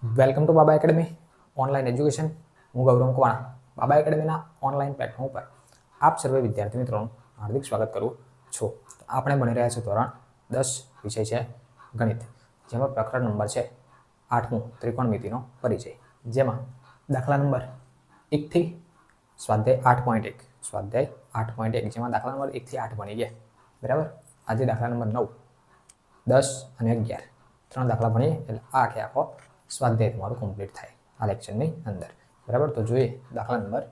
Welcome to Baba academy online education. હું ગૌરવ મકવાણા બાબા એકેડમીના online platform પર આપ સર્વે વિદ્યાર્થી મિત્રોનું હાર્દિક સ્વાગત કરું છું। તો આપણે ભણી રહ્યા છીએ ધોરણ 10 વિષય છે ગણિત, જેમાં પ્રકરણ નંબર છે 8મું ત્રિકોણમિતિનો પરિચય, જેમાં દાખલા નંબર 1 થી સ્વાધ્યાય 8.1 સ્વાધ્યાય 8.1 જેમાં દાખલા નંબર 1 થી 8 ભણી ગયા બરાબર। આજે દાખલા નંબર 9, 10 અને 11 ત્રણ દાખલા ભણીએ એટલે આખો સ્વાધ્યાય તમારું કમ્પ્લીટ થાય આ લેક્ચરની અંદર બરાબર। તો જોઈએ દાખલા નંબર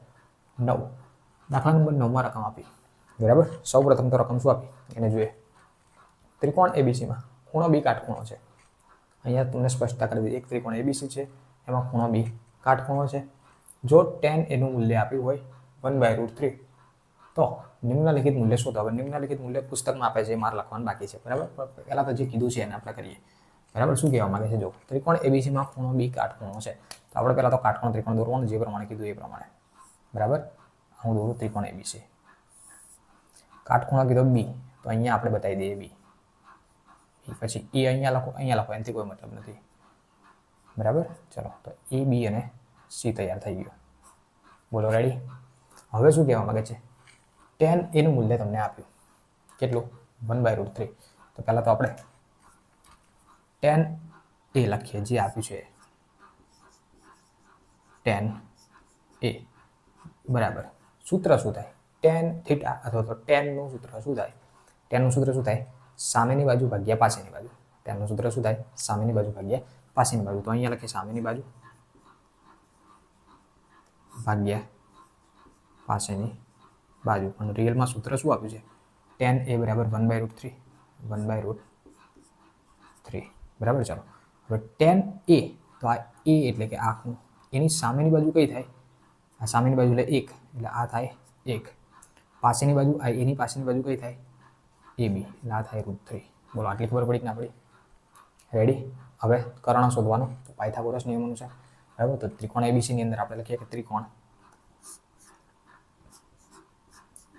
9। દાખલા નંબર 9 માં રકમ આપી બરાબર। સૌપ્રથમ તો રકમ શું આપી એને જોઈએ। ત્રિકોણ એબીસીમાં ખૂણો બી કાટખૂણો છે। અહીંયા તમને સ્પષ્ટતા કરી દીધી, એક ત્રિકોણ એબીસી છે, એમાં ખૂણો બી કાટખૂણો છે। જો tan a નું મૂલ્ય આપ્યું હોય 1/√3 તો નિમ્નલિખિત મૂલ્ય શોધો। હવે નિમ્નલિખિત મૂલ્ય પુસ્તકમાં આપે છે, મારે લખવાનું બાકી છે બરાબર। પહેલા તો જે કીધું છે એને આપણે કરીએ બરાબર। શું કહેવા માંગે છે, જો ત્રિકોણ એબીસી માં ખૂણો બી કાટખૂણો છે, તો આપણે પહેલા તો કાટખૂણો ત્રિકોણ દોરવાનું, જે પ્રમાણે કીધું એ પ્રમાણે બરાબર। હું દોરું ત્રિકોણ એબીસી, કાટખૂણો કીધો બી, તો અહીંયા આપણે બતાવી દઈએ બી, પછી એ અહીંયા લખો એનાથી કોઈ મતલબ નથી બરાબર। ચલો તો એ બી અને સી તૈયાર થઈ ગયો, બોલો રેડી। હવે શું કહેવા માંગે છે, tan a નું મૂલ્ય તમને આપ્યું કેટલું 1/√3, તો પહેલા તો આપણે tan a લખીએ, જે આપ્યું છે tan a બરાબર સૂત્ર શું થાય, tan થીટા અથવા તો tan નું સૂત્ર શું થાય, tan નું સૂત્ર શું થાય, સામેની બાજુ ભાગ્યા પાછળની બાજુ। tan નું સૂત્ર શું થાય, સામેની બાજુ ભાગ્યા પાછળની બાજુ। તો અહીંયા લખીએ સામેની બાજુ ભાગ્યા પાછળની બાજુ, અને રિયલમાં સૂત્ર શું આપ્યું છે, tan a બરાબર 1/√3 બરાબર। ચાલો હવે tan a, તો આ a એટલે કે આ ખૂણો, એની સામેની બાજુ કઈ થાય, આ સામેની બાજુ એટલે 1, એટલે આ થાય 1, પાછળની બાજુ આ એની પાછળની બાજુ કઈ થાય ab, એટલે આ થાય √3। બોલો આટલી ખબર પડી કે ના પડી, રેડી। હવે કર્ણ શોધવાનું, તો પાયથાગોરસ નિયમ અનુસાર બરાબર। તો ત્રિકોણ એબીસી ની અંદર આપણે લખીએ કે ત્રિકોણ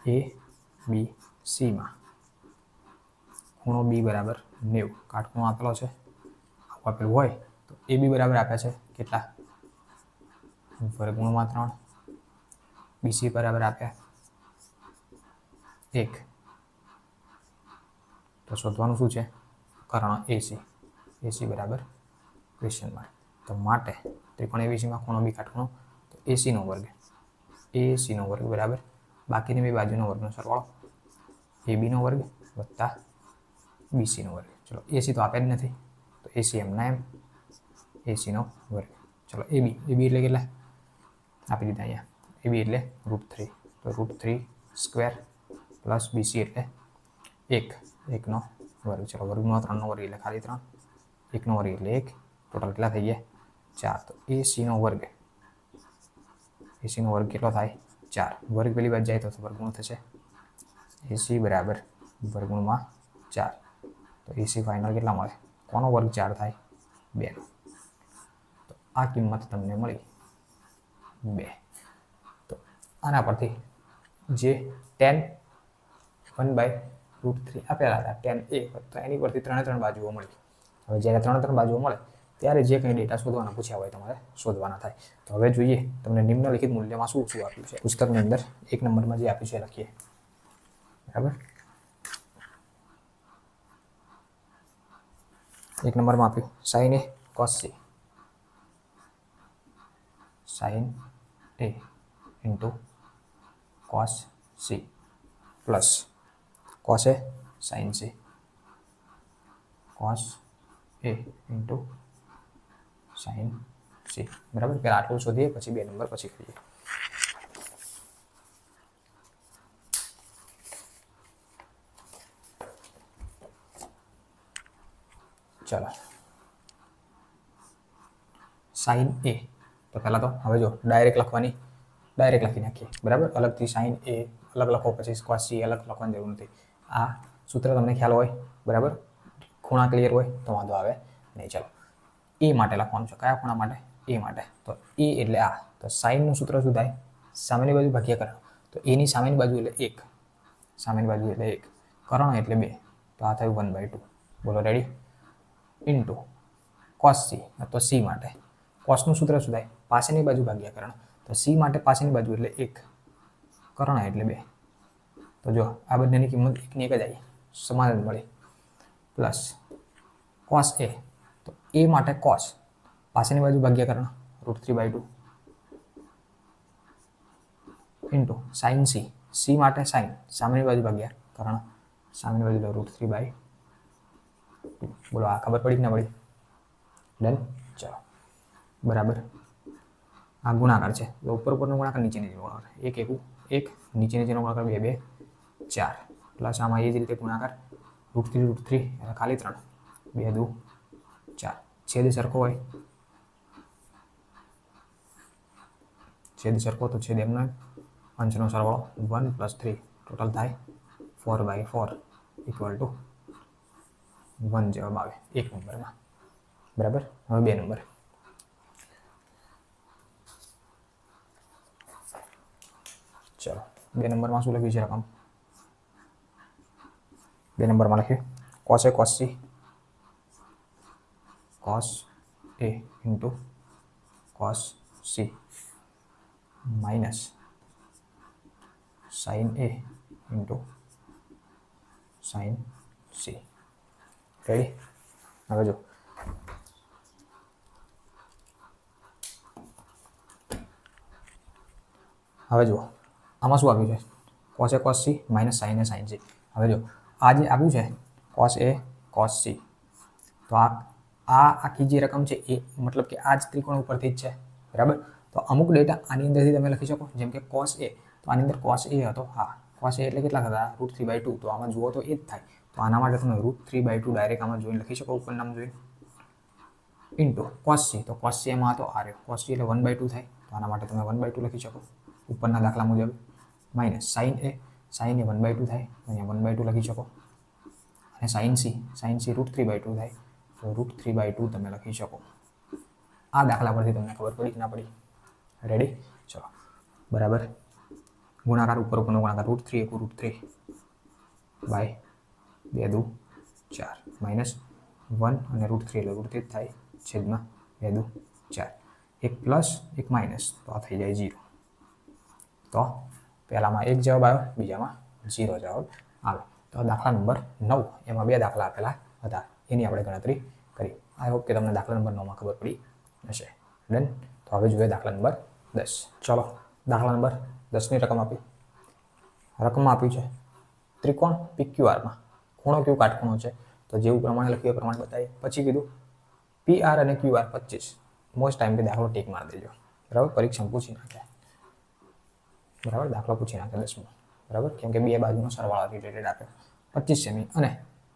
ABC માં ખૂણો b બરાબર 90, કાટખૂણો આપેલો છે, આપેલું હોય તો એ બી બરાબર આપ્યા છે કેટલા, વર્ગમૂળમાં 3, બીસી બરાબર આપ્યા 1, તો શોધવાનું શું છે, કર્ણ એસી બરાબર ક્વેશ્ચન માર્ક। તો માટે ત્રિકોણ એબીસીમાં ખૂણો બી કાટખૂણો, તો એસી નો વર્ગ બરાબર બાકીની બે બાજુનો વર્ગનો સરવાળો, ab નો વર્ગ વત્તા બીસી નો વર્ગ। ચલો એસી તો આપ્યા જ નથી, તો એસી એમના એમ, એસી નો વર્ગ। ચલો ab એટલે કેટલા આપી દીધા અહીંયા, ab એટલે √3, તો √3 સ્ક્વેર પ્લસ બીસી એટલે 1 નો વર્ગ। ચલો વર્ગમાં 3 નો વર્ગ એટલે ખાલી 3, 1 નો વર્ગ એટલે 1, ટોટલ કેટલા થઈ ગયા 4। તો એસી નો વર્ગ કેટલો થાય 4, વર્ગ પેલી બાજુ જાય તો વર્ગમૂળ થશે, એસી બરાબર વર્ગમૂળમાં 4, તો એસી ફાઇનલ કેટલા મળે, કોનો વર્ગ 4 થાય 2 નો। તો આ કિંમત તમને મળી 2। તો આના પરથી જે tan 1/√3 આપેલા હતા tan a, તો એની પરથી 3 બાજુઓ મળી। હવે જ્યારે 3 બાજુઓ મળે ત્યારે જે કંઈ ડેટા શોધવાના પૂછ્યા હોય તમારે શોધવાના થાય। તો હવે જોઈએ તમને નિમ્નલિખિત મૂલ્યમાં શું આપ્યું છે પુસ્તકની અંદર, 1 નંબરમાં જે આપ્યું છે લખીએ બરાબર। 1 નંબરમાં આપ્યું sin a cos c, sin a into cos c plus cos a sin c, cos a into sin c બરાબર। પહેલા આટલું શોધીએ પછી 2 નંબર પછી કરીએ। ચાલો sin a, તો પહેલા તો હવે જો ડાયરેક્ટ લખી નાખીએ બરાબર। અલગથી sin a અલગ લખો, પછી cos c અલગ લખવાની જરૂર નથી, આ સૂત્ર તમને ખ્યાલ હોય બરાબર, ખૂણા ક્લિયર હોય તો વાંધો આવે નહીં। ચાલો a માટે લખવાનું છે, કયા ખૂણા માટે, a માટે। તો a એટલે આ, તો sin નું સૂત્ર શું થાય, સામેની બાજુ ભાગ્યા કર્ણ, તો a ની સામેની બાજુ એટલે 1, કર્ણ એટલે 2, તો આ થયું 1/2। બોલો રેડી। ઇન્ટુ cos c, તો c માટે કોસનું સૂત્ર શું થાય? પાસેની બાજુ ભાગ્યા કર્ણ. તો સી માટે પાસેની બાજુ એટલે 1, કર્ણ એટલે 2. તો જો આ બંનેની કિંમત એકની એક જ આવી, સમાન જ મળી. પ્લસ કોસ એ, તો એ માટે કોસ પાસેની બાજુ ભાગ્યા કર્ણ √3/2 ઇન્ટુ સાઇન સી, સી માટે સાઇન સામેની બાજુ ભાગ્યા કર્ણ સામેની બાજુ √3/2. બોલો આ ખબર પડી કે ના પડી? ડન. ચાલો બરાબર. આ ગુણાકાર છે તો ઉપર ઉપરનો ગુણાકાર નીચે નીચેનો ગુણાકાર 1 1 1 નીચે નીચેનો ગુણાકાર 2 2 4 પ્લસ આમાં એ જ રીતે ગુણાકાર √3 એટલે ખાલી 3 2 2 4. છેદ સરખો હોય, છેદ સરખો તો છેદ એમનો અંશનો સરવાળો 1 + 3 ટોટલ થાય 4/4 = 1 જવાબ આવે 1 નંબરમાં. બરાબર. હવે 2 નંબર. ચલો 2 નંબરમાં શું લખ્યું છે રકમ? 2 નંબરમાં લખ્યું cos a cos c cos a into cos c minus sin a into sin c. Ready? હવે જો આમાં શું આપ્યું છે? cos a cos c minus sin a sin c. હવે જો આ જે આપ્યું છે cos a cos c, તો આ આખી જે રકમ છે એ મતલબ કે આ જ ત્રિકોણ ઉપરથી જ છે. બરાબર. તો અમુક ડેટા આની અંદરથી તમે લખી શકો, જેમ કે cos a, તો આની અંદર cos a હતો. હા, cos a એટલે કેટલા થતા? √3/2. તો આમાં જુઓ તો એ જ થાય. તો આના માટે તમે √3/2 ડાયરેક્ટ આમાં જોઈને લખી શકો, ઉપર નામ જોઈને. ઇન્ટુ cos c, તો cos c એમાં હતો આ રહ્યો, cos c એટલે 1/2 થાય. તો આના માટે તમે 1/2 લખી શકો ઉપરના દાખલા મુજબ. માઇનસ sin a, sin એ 1/2 થાય, અહીંયા 1/2 લખી શકો. અને sin c √3/2 થાય, તો √3/2 તમે લખી શકો. આ દાખલા પરથી તમને ખબર પડી કે ના પડી? રેડી? ચલો બરાબર. ગુણાકાર ઉપર ઉપરનો ગુણાકાર √3 * √3/2 2 4 માઇનસ 1 અને √3 એટલે √3 થાય છેદમાં 2 2 4. એક પ્લસ એક માઇનસ, તો આ થઈ જાય 0. તો પહેલામાં 1 જવાબ આવ્યો, બીજામાં 0 જવાબ આવે. તો દાખલા નંબર 9, એમાં 2 દાખલા આપેલા હતા, એની આપણે ગણતરી કરી. આઈ હોપ કે તમને દાખલા નંબર 9માં ખબર પડી હશે. ડન. તો હવે જોઈએ દાખલા નંબર 10. ચલો દાખલા નંબર 10ની રકમ આપી. રકમમાં આપ્યું છે ત્રિકોણ PQRમાં ખૂણો Q કાટખૂણો છે. તો જેવું પ્રમાણે લખ્યું એ પ્રમાણે બતાવીએ. પછી કીધું PR અને QR 25. મોસ્ટ ટાઈમ કે દાખલો ટીક મારી દેજો. બરાબર. પરીક્ષામાં પૂછી નાખે. બરાબર. દાખલો પૂછી નાખે 10મો. બરાબર. કેમ કે બે બાજુનો સરવાળો રિલેટેડ આપે 25 સેમી અને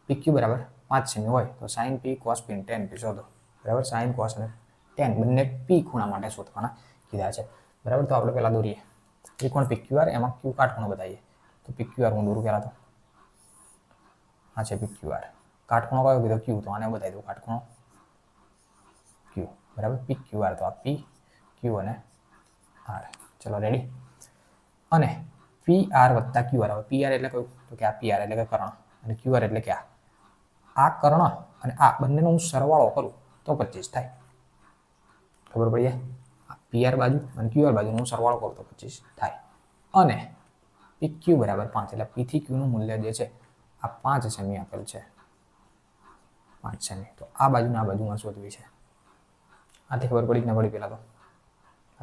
PQ બરાબર 5 સેમી હોય તો sin P cos P tan P શોધો. બરાબર. sin cos અને tan બંને P ખૂણા માટે શોધવાના કીધા છે. બરાબર. તો આપણે પહેલા દોરીએ ત્રિકોણ PQR, એમાં Q કાટખૂણો બતાવીએ. તો PQR હું દોરું પહેલા તો. આ છે PQR. કાટખૂણો કયો કીધો? Q. તો આને બતાવી દઉં કાટખૂણો Q. બરાબર. PQR તો આ P, Q અને R. ચલો રેડી. અને PR વત્તા QR. હવે PR એટલે કયું? તો કે આ PR એટલે કે કર્ણ, અને QR એટલે કે આ કર્ણ અને આ બંનેનો હું સરવાળો કરું તો 25 થાય. ખબર પડી જાય? PR બાજુ અને QR બાજુનો હું સરવાળો કરું તો 25 થાય. અને PQ બરાબર 5, એટલે P થી Q નું મૂલ્ય જે છે આ 5 સેમી આપેલ છે. 5 સેમી. તો આ બાજુના આ બાજુમાં શોધવી છે. આથી ખબર પડી કે ના પડી? પહેલા તો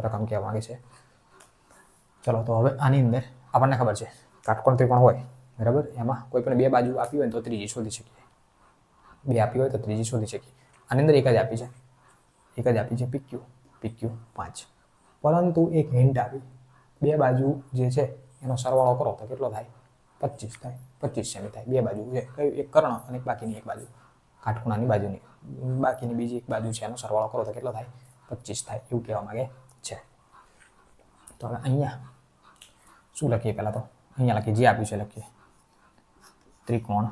રકમ કહેવા માંગે છે. ચલો તો હવે આની અંદર આપણને ખબર છે કાટકોણ ત્રિકોણ હોય, બરાબર, એમાં કોઈ પણ બે બાજુ આપી હોય તો ત્રીજી શોધી શકીએ. બે આપી હોય તો ત્રીજી શોધી શકીએ. આની અંદર એક જ આપી છે PQ 5. પરંતુ એક હિન્ટ આપી, બે બાજુ જે છે એનો સરવાળો કરો તો કેટલો થાય? 25 થાય. 25 સેમી થાય. બે બાજુ છે, એક કર્ણ અને બાકીની એક બાજુ કાટખૂણાની બાજુની, બાકીની બીજી એક બાજુ છે, એનો સરવાળો કરો તો કેટલો થાય? 25 થાય. એવું કહેવા માંગે છે. તો હવે અહીંયા શું લખીએ? પહેલા તો અહીંયા લખીએ, જે આપ્યું છે લખીએ ત્રિકોણ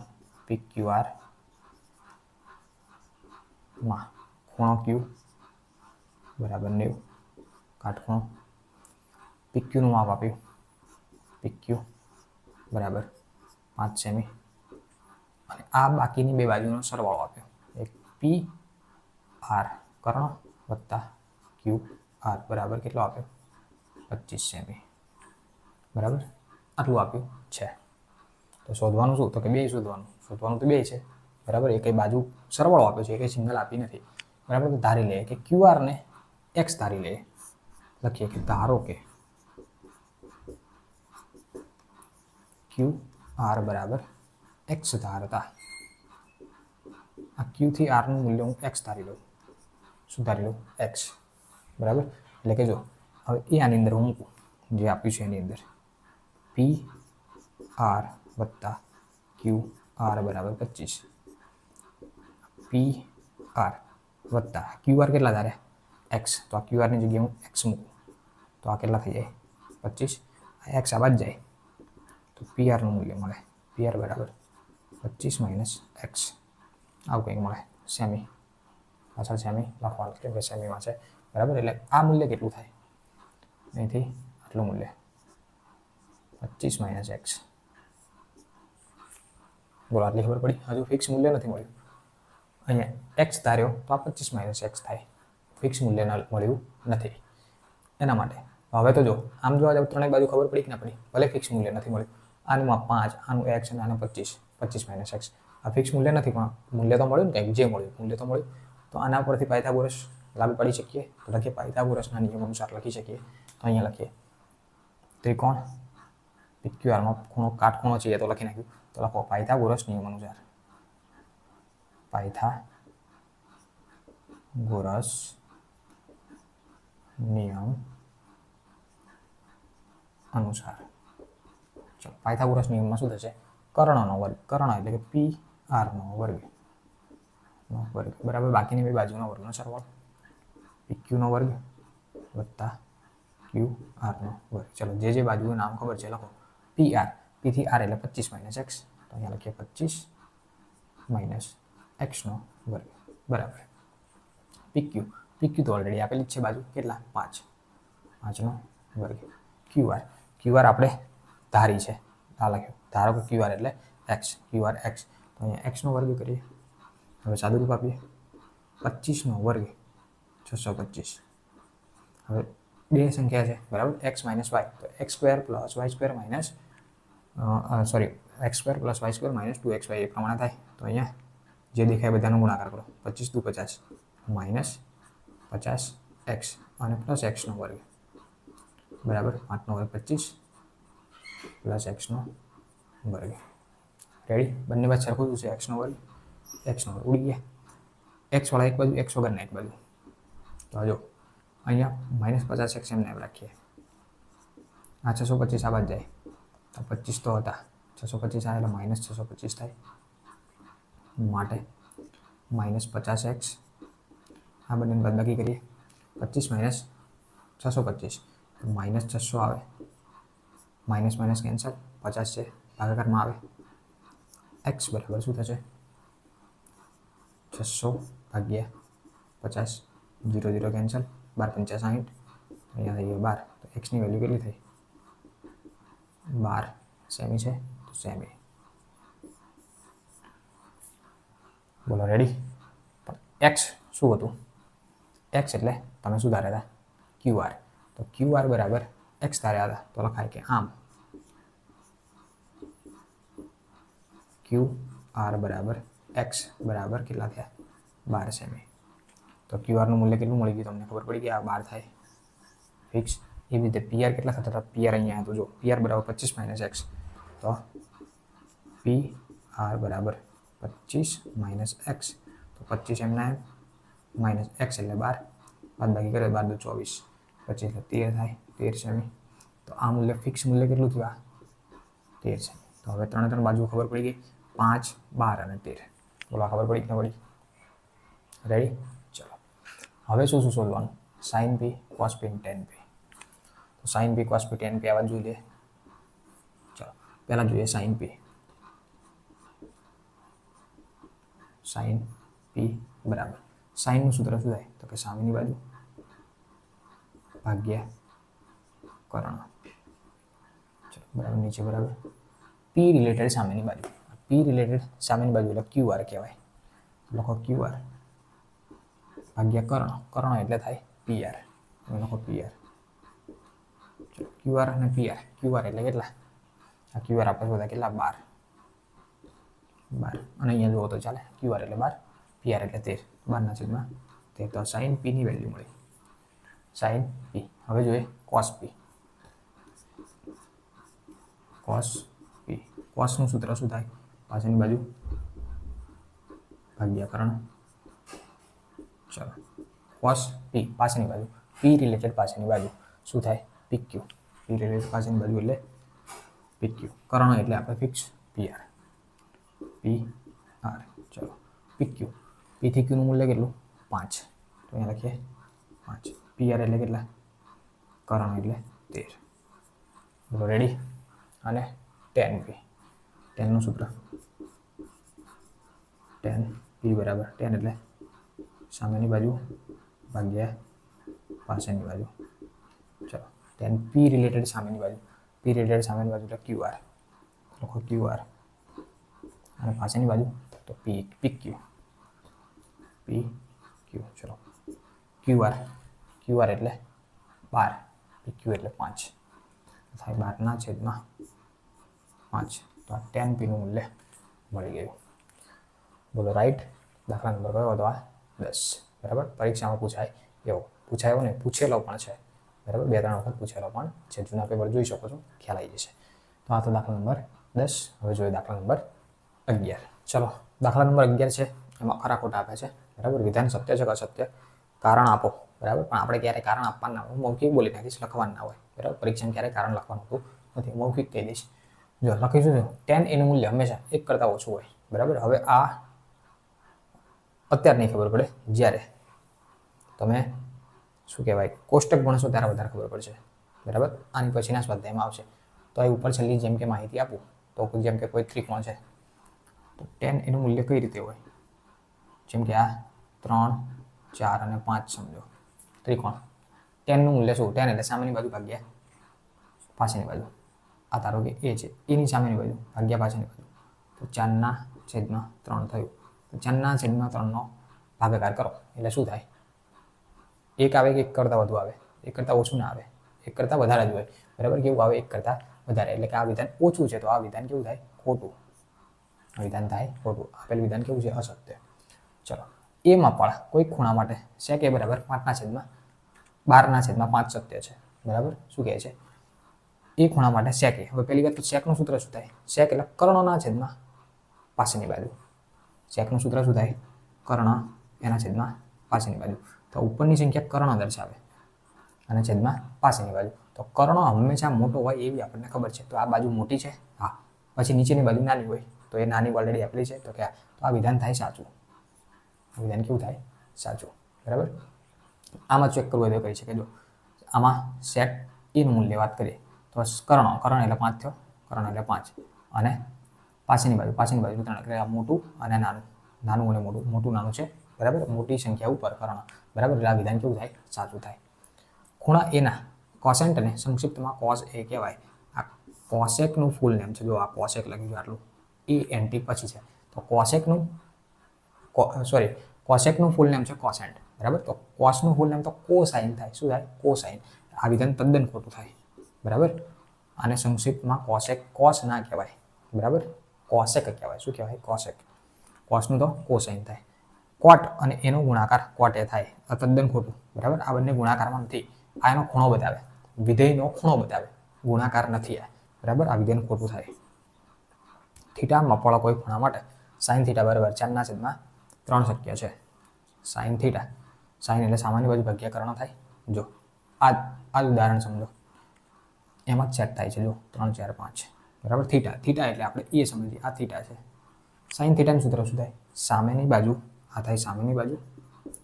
PQR માં ખૂણો Q બરાબર 90, કાટખૂણો PQ નું માપ આપ્યું PQ બરાબર 5 સેમી, અને આ બાકીની બે બાજુનો સરવાળો આપ્યો, એક PR કર્ણ વત્તા ક્યુ આર બરાબર કેટલો આપ્યો 25 સેમી બરાબર આટલું આપ્યું છે. તો શોધવાનું શું? તો કે બે શોધવાનું તો બે છે બરાબર. એ કઈ બાજુ સરવાળો આપ્યો છે, એ કઈ સિંગલ આપી નથી બરાબર. તો ધારી લઈએ કે ક્યુ આર ને એક્સ ધારી લઈએ. લખીએ કે ધારો કે ક્યુ આર બરાબર એક્સ ધારતા આ ક્યુ થી આરનું મૂલ્ય હું એક્સ ધારી લઉં. શું ધારી લઉં? એક્સ બરાબર. એટલે કે જો હવે એ આની અંદર હું મૂકું જે આપ્યું છે એની અંદર પી આર વત્તા ક્યુ આર બરાબર 25 પી આર વત્તા ક્યુ આર કેટલા ધારે એક્સ. તો આ ક્યુ આરની જગ્યાએ હું એક્સ મૂકું તો આ કેટલા થઈ જાય 25. આ એક્સ આ બાદ જાય તો પી આરનું મૂલ્ય મળે પી આર બરાબર 25 માઇનસ એક્સ આવું કંઈક મળે. સેમી પાછળ સેમી લખવાનું કેમ કે સેમીમાં છે બરાબર. એટલે આ મૂલ્ય કેટલું થાય? અહીંથી આટલું મૂલ્ય 25 માઇનસ એક્સ. બોલો આટલી ખબર પડી? હજુ ફિક્સ મૂલ્ય નથી મળ્યું. અહીંયા એક્સ ધાર્યો તો આ 25 માઇનસ એક્સ થાય. ફિક્સ મૂલ્ય મળ્યું નથી એના માટે. હવે તો જો આમ જોવા જાવ ત્રણેય બાજુ ખબર પડી કે ના પડી? ભલે ફિક્સ મૂલ્ય નથી મળ્યું. આનું 5 આનું એક્સ અને આનું 25 માઇનસ એક્સ. આ ફિક્સ મૂલ્ય નથી પણ મૂલ્ય તો મળ્યું ને કંઈક જે મળ્યું મૂલ્ય તો મળ્યું. તો આના પરથી પાયથાગોરસ લાગુ પાડી શકીએ. તો લખીએ પાયથાગોરસના નિયમ અનુસાર લખી શકીએ. તો અહીંયા લખીએ ત્રિકોણ PQRમાં ખૂણો કાટખૂણો છે તો લખી નાખ્યું. તો લખો પાયથાગોરસ નિયમ અનુસાર પાયથાગોરસ નિયમ અનુસાર ચલો પાયથાગોરસ નિયમમાં શું થશે? કર્ણનો વર્ગ. કર્ણ એટલે કે પી આરનો વર્ગ બરાબર. બાકીની બે બાજુનો વર્ગનો સરવાળો PQ નો વર્ગ વત્તા ક્યુ આરનો વર્ગ. ચલો જે બાજુનું નામ ખબર છે લખો. પી આર પી થી આર એટલે 25 માઇનસ એક્સ. તો અહીંયા લખીએ 25 માઇનસ એક્સનો વર્ગ બરાબર. PQ તો ઓલરેડી આપેલી જ છે બાજુ કેટલા 5નો વર્ગ. ક્યુ આર આપણે ધારી છે આ લખ્યું. ધારો કે ક્યુ આર એટલે એક્સ ક્યુ આર એક્સ. તો અહીંયા એક્સનો વર્ગ કરીએ. હવે સાદું રૂપ આપીએ 25નો વર્ગ 625. હવે બે સંખ્યા છે બરાબર એક્સ માઇનસ વાય. તો x square plus y square minus x square plus y square minus 2xy એ પ્રમાણે થાય. તો અહીંયા જે દેખાય બધાનો ગુણાકાર કરો. 25 દુ 50 માઇનસ 50 એક્સ અને પ્લસ એક્સનો વર્ગ બરાબર 5નો વર્ગ 25 પ્લસ એક્સનો વર્ગ. રેડી? બંને બાજુ સરખું છે એક્સનો વર્ગ ઉડી ગયા. એક્સ વાળા એક બાજુ એક્સ વગરના એક બાજુ. તો જો અહીંયા માઇનસ 50 એક્સ એમને રાખીએ. આ 625 આ બાદ જાય તો 25 તો હતા 625 આ એટલે માઇનસ 625 થાય માટે માઇનસ 50 એક્સ. આ બંનેની બાદબાકી કરીએ 25 માઇનસ 625 માઇનસ 600 આવે. માઇનસ માઇનસ કેન્સલ 50 છે ભાગાકારમાં આવે. એક્સ બરાબર શું થશે 600 ભાગ્યા 50 0 0 કેન્સલ 12 × 5 = 60. અહીંયા થઈ ગયો 12. તો એક્સની વેલ્યુ કેટલી થઈ 12 સેમી છે તો સેમી. બોલો રેડી? પણ એક્સ શું હતું? એક્સ એટલે તમે શું ધાર્યા હતા? Q r. તો ક્યુ આર બરાબર એક્સ ધાર્યા હતા તો લખાય કે આમ ક્યુ આર બરાબર એક્સ બરાબર કેટલા થયા 12 સેમી. તો ક્યુ આરનું મૂલ્ય કેટલું મળી ગયું તમને ખબર પડી કે આ 12 થાય ફિક્સ. એવી રીતે પીઆર કેટલા થતા હતા? પીઆર અહીંયા હતું જો પીઆર બરાબર 25 માઇનસ એક્સ. તો પી આર બરાબર 25 માઇનસ એક્સ. તો 25 એમના એમ માઇનસ એક્સ એટલે 12 બાદબાકી કરે 12 × 24 25 એટલે 13 થાય 13 સેમી. તો આ મૂલ્ય ફિક્સ મૂલ્ય કેટલું થયું? આ 13 સેમી. તો હવે ત્રણ બાજુ ખબર પડી ગઈ 5 12 અને 13. બોલો ખબર પડી કે ન પડી? રેડી? ચલો હવે શું શોધવાનું? સાઇન પી કોસ પી ટેન પી. તો સાઇન પી કોસ પી ટેન પી આવા જોઈ લે. ચલો પહેલાં જોઈએ સાઇન પી. સાઇન પી બરાબર સાઇનનું સૂત્ર શું થાય? તો કે સામેની બાજુ ભાગ્યા કર્ણ. ચલો બરાબર નીચે બરાબર પી રિલેટેડ સામેની બાજુ. પી રિલેટેડ સામેની બાજુ એટલે ક્યુ આર કહેવાય. લખો ક્યુ આર ભાગ્યા કર્ણ. કર્ણ એટલે થાય પી આર. લખો PR. QR અને PR. QR એટલે કેટલા? આ QR આપણે શોધા કેટલા? 12. અને અહીંયા જુઓ તો ચાલે. QR એટલે 12, PR એટલે 13. 12/13. તો sin P ની વેલ્યુ મળી. sin P. હવે જોઈએ cos P. cos P. cos નું સૂત્ર શું થાય? પાછળની બાજુ ભાગ્યા કર્ણ. ચલો cos P પાછળની બાજુ, P રિલેટેડ પાછળની બાજુ શું થાય? PQ. P રિલેટેડ પાછળની બાજુ એટલે PQ. કર્ણ એટલે આપણે ફિક્સ PR. PR. ચલો PQ. P થી Q નું મૂલ્ય કેટલું? 5. તો અહીંયા લખીએ 5. PR એટલે કેટલા? કર્ણ એટલે 13. બોલો રેડી. અને tan P. tan નું સૂત્ર tan P બરાબર tan એટલે સામેની બાજુ ભાગ્યા પાછળની બાજુ. ચલો tan P રિલેટેડ સામેની બાજુ, P રિલેટેડ સામેની બાજુ એટલે QR. લખો QR. અને પાછળની બાજુ તો PQ. ચલો QR એટલે 12, PQ એટલે 5 થાય. 12/5. તો આ tan P નું મૂલ્ય મળી ગયું. બોલો રાઈટ. દાખલા નંબર કયો હતો? આ 10. બરાબર. પરીક્ષામાં પૂછાયો ને પૂછેલો પણ છે. બરાબર. 2-3 વખત પૂછેલો પણ છે. જૂના પેપર જોઈ શકો છો, ખ્યાલ આવી જશે. તો આ તો દાખલા નંબર 10. હવે જોઈએ દાખલા નંબર 11. ચલો દાખલા નંબર 11 છે. એમાં ખરા ખોટા આપે છે. બરાબર. વિધાન સત્ય છે કે અસત્ય? કારણ આપો. બરાબર. પણ આપણે ક્યારે કારણ આપવાનું ના હોય, મૌખિક બોલી નાખીશ, લખવાનું ના હોય. બરાબર. પરીક્ષામાં ક્યારે કારણ લખવાનું હોતું નથી, મૌખિક કહી દઈશ. જો લખીશું tan એનું મૂલ્ય હંમેશા 1 કરતાં ઓછું હોય. બરાબર. હવે આ અત્યારે નહીં ખબર પડે, જ્યારે તમે શું કહેવાય કોષ્ટક ભણશો ત્યારે વધારે ખબર પડશે. બરાબર. આની પછીના સ્વાધ્યાયમાં આવશે. તો આ ઉપર છેલ્લી જેમ કે માહિતી આપું તો જેમ કે કોઈ ત્રિકોણ છે તો tan એનું મૂલ્ય કઈ રીતે હોય? જેમ કે આ 3, 4 અને 5 સમજો ત્રિકોણ. tan નું મૂલ્ય શું? tan એટલે સામેની બાજુ ભાગ્યા પાછળની બાજુ. આ ધારો કે એ છે, એની સામેની બાજુ ભાગ્યા પાછળની બાજુ. તો 4/3 થયું. તો 4/3 નો ભાગાકાર કરો એટલે શું થાય? 1 આવે કે 1 કરતાં વધુ આવે? 1 કરતાં ઓછું ના આવે, 1 કરતાં વધારે જ હોય. બરાબર. કેવું આવે? 1 કરતાં વધારે. એટલે કે આ વિધાન ઓછું છે તો આ વિધાન કેવું થાય? ખોટું. આ વિધાન થાય ખોટું. આપેલું વિધાન કેવું છે? અસત્ય. ચલો એમાં પણ કોઈ ખૂણા માટે sec A બરાબર 5/12/5 સત્ય છે. બરાબર. શું કહે છે? એ ખૂણા માટે sec A. હવે પહેલી વાત તો sec નું સૂત્ર શું થાય? sec એટલે કર્ણના છેદમાં પાછળની બાજુ. sec નું સૂત્ર શું થાય? કર્ણ એના છેદમાં પાછળની બાજુ. તો ઉપરની સંખ્યા કર્ણ દર્શાવે અને છેદમાં પાછળની બાજુ. તો કર્ણ હંમેશા મોટો હોય એવી આપણને ખબર છે. તો આ બાજુ મોટી છે. હા. પછી નીચેની બાજુ નાની હોય તો એ નાની ઓલરેડી આપેલી છે. તો કે તો આ વિધાન થાય સાચું. આ વિધાન કેવું થાય? સાચું. બરાબર. આમાં ચેક કરવું હોય તો કહી શકે. જો આમાં sec A નું મૂલ્ય વાત કરીએ તો કર્ણ એટલે 5 થયો. કર્ણ એટલે 5 અને પાછળની બાજુ 3 એટલે આ મોટું અને નાનું. નાનું અને મોટું. મોટું નાનું છે. બરાબર. મોટી સંખ્યા ઉપર કર્ણ. બરાબર. એટલે આ વિધાન કેવું થાય? સાચું થાય. ખૂણા એના કોસેન્ટને સંક્ષિપ્તમાં cos A કહેવાય. આ કોસેક નું ફૂલ નેમ છે. જો આ કોસેક લખ્યું છે આટલું ENT પછી છે. તો કોસેક નું ફૂલ નેમ છે કોસેન્ટ. બરાબર. તો cos નું ફૂલ નેમ તો કોસાઇન થાય. શું થાય? કોસાઇન. આ વિધાન તદ્દન ખોટું થાય. બરાબર. આને સંક્ષિપ્તમાં cos ના કહેવાય. બરાબર. કોસેક કહેવાય. શું કહેવાય? કોસેક. cos નું તો કોસાઇન થાય. cot અને એનો ગુણાકાર cot A થાય. આ તદ્દન ખોટું. બરાબર. આ બંને ગુણાકારમાં નથી. આ એનો ખૂણો બતાવે, વિધેયનો ખૂણો બતાવે, ગુણાકાર નથી આ. બરાબર. આ વિધાન ખોટું થાય. થીટા મપળો કોઈ ખૂણા માટે sin θ બરાબર 4/3 શક્ય છે. sin θ. sin એટલે સામાન્ય બાજુ ભાગ્યા કર્ણ થાય. જો આ ઉદાહરણ સમજો. એમાં જ સેટ થાય છે. જો 3, 4, 5. બરાબર. થીટા એટલે આપણે એ સમજીએ. આ થીટા છે. sin θ નું સૂત્ર શું થાય? સામેની બાજુ આ થાય સામેની બાજુ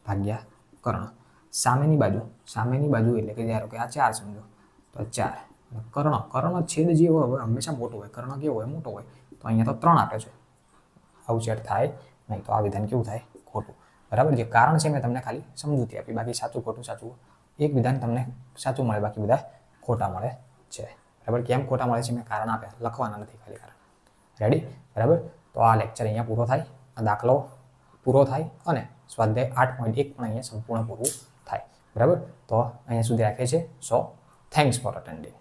ભાગ્યા કર્ણ. સામેની બાજુ એટલે કે ધારો કે આ 4 સમજો તો 4. કર્ણ છેદ જે હોય હંમેશા મોટો હોય. કર્ણ કેવો હોય? મોટો હોય. તો અહીંયા તો 3 આપે છે. આવું સેટ થાય નહીં. તો આ વિધાન કેવું થાય? ખોટું. બરાબર. જે કારણ છે મેં તમને ખાલી સમજૂતી આપી. બાકી સાચું ખોટું એક વિધાન તમને સાચું મળે, બાકી બધા ખોટા મળે છે. બરાબર. કેમ ખોટા મળે છે મેં કારણ આપ્યા, લખવાના નથી ખાલી કારણ. રેડી. બરાબર. તો આ લેક્ચર અહીંયા પૂરો થાય. આ દાખલો પૂરો થાય અને સ્વાધ્યાય 8.1 પણ અહીંયા સંપૂર્ણ પૂરું થાય. બરાબર. તો અહીંયા અહીંયા સુધી રાખીએ છીએ. સો થેન્ક્સ ફોર અટેન્ડિંગ.